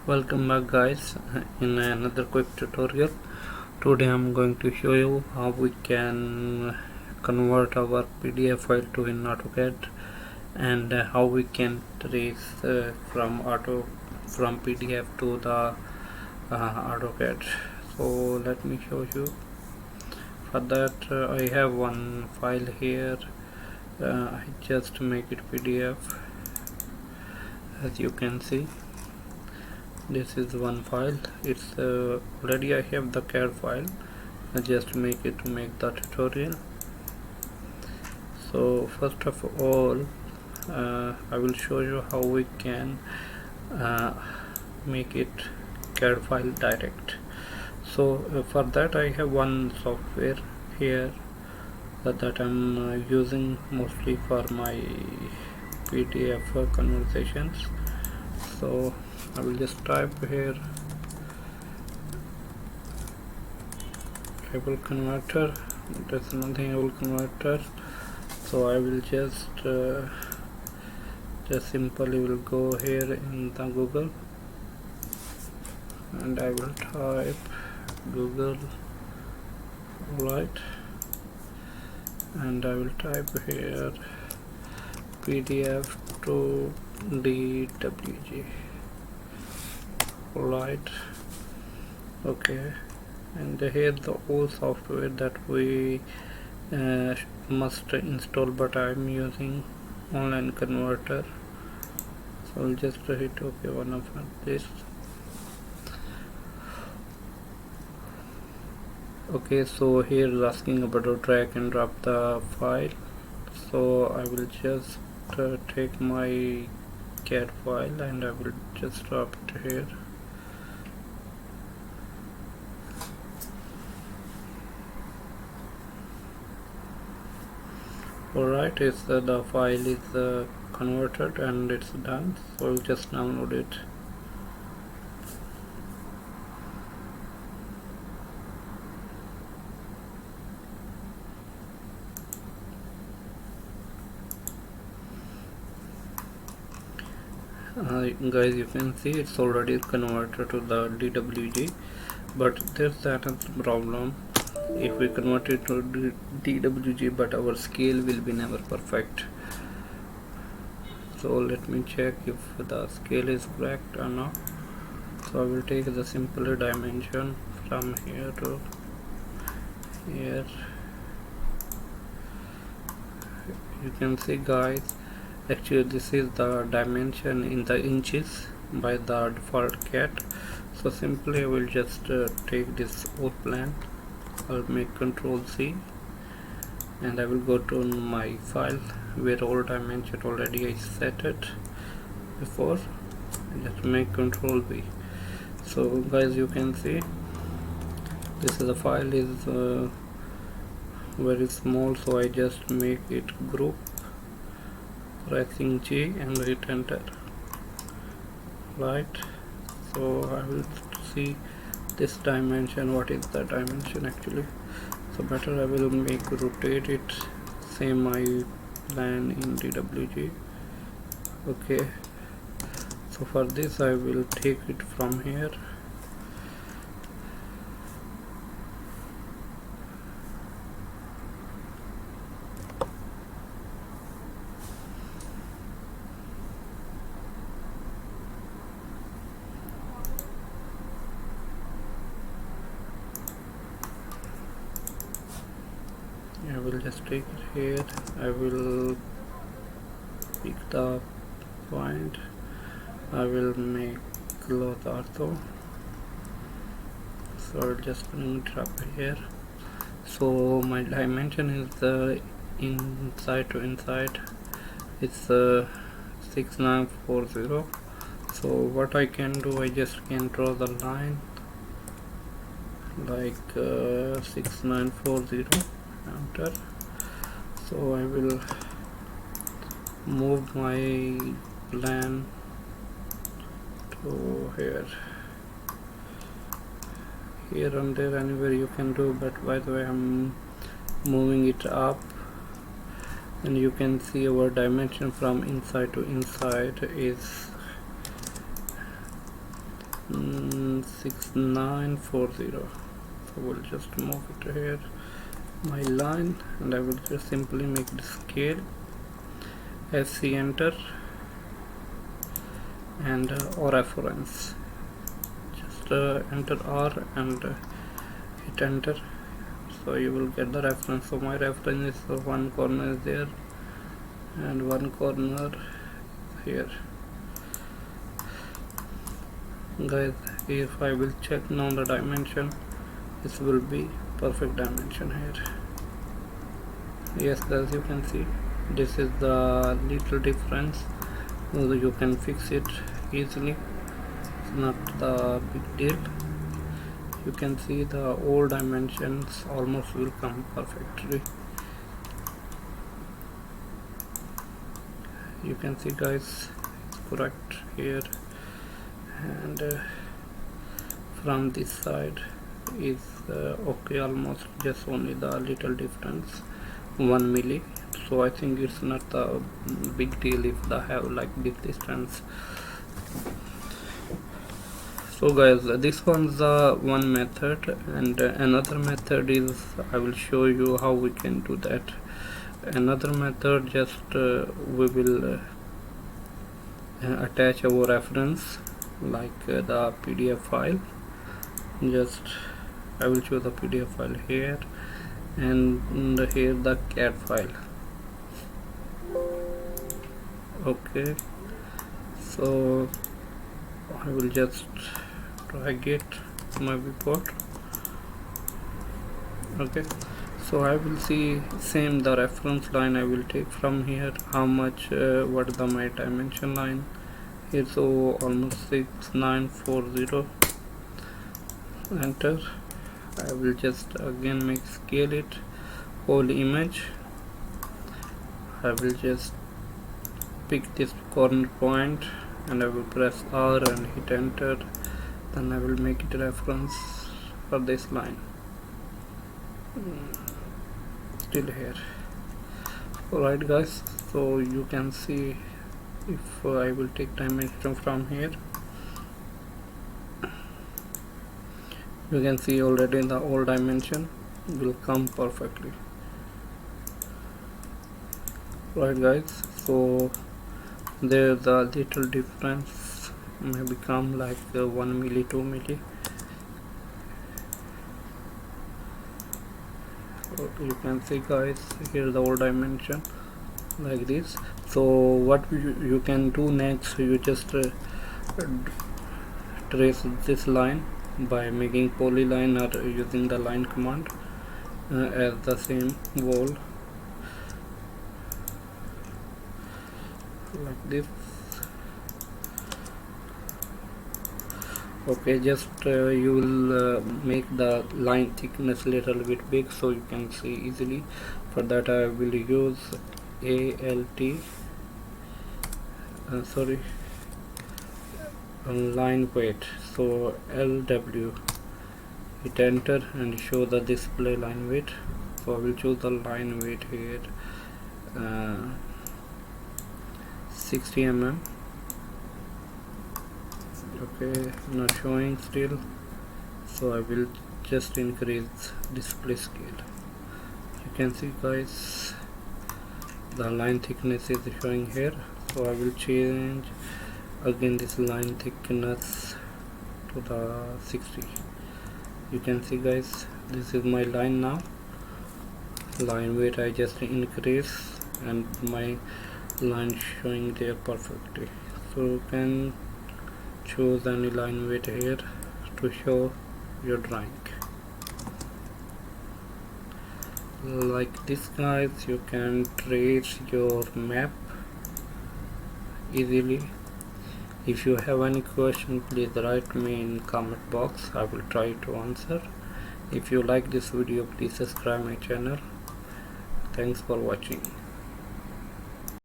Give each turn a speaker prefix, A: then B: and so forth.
A: Welcome back guys in another quick tutorial. Today I'm going to show you how we can convert our PDF file to in AutoCAD and how we can trace from PDF to the AutoCAD. So let me show you. For that I have one file here. I just make it PDF. As you can see, this is one file. It's already I have the CAD file. I just make it to make the tutorial. So first of all I will show you how we can make it CAD file direct. So for that I have one software here that I'm using mostly for my PDF conversations. So I will just type here able converter. There's nothing able converter, so I will just simply will go here in the Google and I will type Google, right, and I will type here PDF to DWG, right. Okay, and here the old software that we must install, but I'm using online converter, so I'll just hit OK one of this. Okay, so here is asking about to drag and drop the file, so I will just take my CAD file and I will just drop it here. Alright, it's the file is converted and it's done, so I'll just download it. Guys, you can see it's already converted to the DWG, but there's another problem. If we convert it to DWG, but our scale will be never perfect. So let me check if the scale is correct or not. So I will take the simple dimension from here to here. You can see guys, actually this is the dimension in the inches by the default CAD. So simply I will just take this whole plan. I'll make Control C and I will go to my file where all dimension already I set it before. Just make Control V. So guys, you can see this is the file is very small, so I just make it group, pressing G and hit enter, right. So I will see this dimension, what is the dimension actually. So better I will make rotate it same my plan in DWG. Okay, so for this I will take it from here. I will just take it here. I will pick the point. I will make close ortho. So I'll just bring it up here. So my dimension is the inside to inside. It's 6940. So what I can do, I just can draw the line like 6940. Enter. So I will move my plan to here and there, anywhere you can do, but by the way I'm moving it up, and you can see our dimension from inside to inside is 6940. So we'll just move it here, my line, and I will just simply make the scale, SC enter, and or reference, just enter R and hit enter, so you will get the reference. So my reference is one corner is there and one corner here. Guys, if I will check now the dimension, this will be perfect dimension here. Yes guys, you can see this is the little difference, so you can fix it easily, it's not the big deal. You can see the all dimensions almost will come perfectly. You can see guys, it's correct here, and from this side is okay, almost, just only the little difference 1 milli. So I think it's not a big deal if they have like this distance. So guys, this one's one method, and another method is I will show you how we can do that. Another method, just we will attach our reference like the PDF file. Just I will show the PDF file here, and here the CAD file. Okay, so I will just drag it to my viewport. Okay, so I will see same the reference line I will take from here, how much what is the my dimension line here, so almost 6940, enter. I will just again make scale it whole image. I will just pick this corner point and I will press R and hit enter, then I will make it reference for this line. Still here. Alright guys, so you can see if I will take dimension from here, you can see already the all dimension will come perfectly. Right guys, so there the little difference may become like 1 milli, 2 milli. So you can see guys, here the all dimension like this. So what you can do next, you just trace this line by making polyline or using the line command as the same wall like this. Okay, just you will make the line thickness little bit big so you can see easily. For that I will use line weight, so LW, hit enter and show the display line weight. So I will choose the line weight here, 60 mm. Okay, not showing still, so I will just increase display scale. You can see guys, the line thickness is showing here, so I will change again this line thickness to the 60. You can see guys, this is my line now. Line weight I just increase and my line showing there perfectly. So you can choose any line weight here to show your drawing. Like this guys, you can trace your map easily. If you have any question, please write me in comment box, I will try to answer. If you like this video, please subscribe my channel. Thanks for watching.